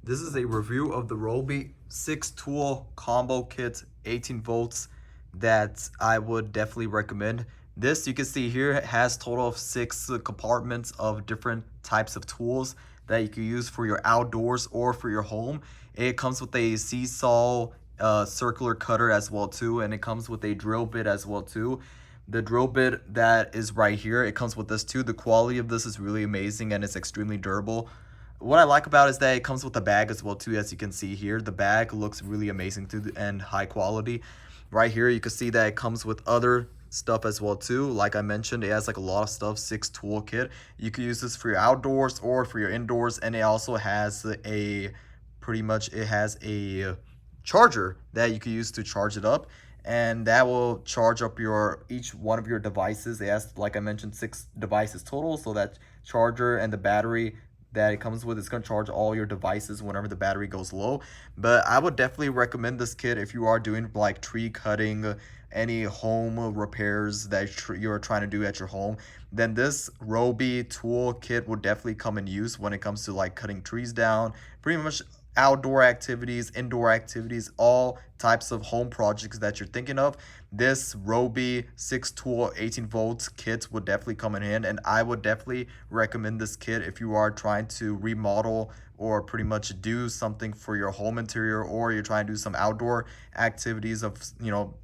This is a review of the RYOBI 6-tool combo kit, 18 volts, that I would definitely recommend. This, you can see here, has total of 6 compartments of different types of tools that you can use for your outdoors or for your home. It comes with a seesaw circular cutter as well too, and it comes with a drill bit as well too. The drill bit that is right here, it comes with this too. The quality of this is really amazing and it's extremely durable. What I like about it is that it comes with a bag as well too, as you can see here. The bag looks really amazing too and high quality. Right here you can see that it comes with other stuff as well too. Like I mentioned, it has like a lot of stuff. 6 tool kit. You can use this for your outdoors or for your indoors, and it also has a charger that you can use to charge it up, and that will charge up each one of your devices. It has, like I mentioned, 6 devices total, so that charger and the battery that it comes with is going to charge all your devices whenever the battery goes low. But I would definitely recommend this kit if you are doing like tree cutting, any home repairs that you're trying to do at your home. Then this RYOBI tool kit will definitely come in use when it comes to like cutting trees down, pretty much outdoor activities, indoor activities, all types of home projects that you're thinking of. This RYOBI 6-tool 18 volts kit would definitely come in hand, and I would definitely recommend this kit if you are trying to remodel or pretty much do something for your home interior, or you're trying to do some outdoor activities of,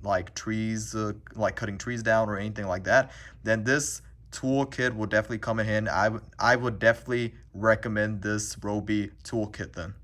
like trees, like cutting trees down or anything like that. Then this toolkit will definitely come in hand. I would definitely recommend this RYOBI toolkit then.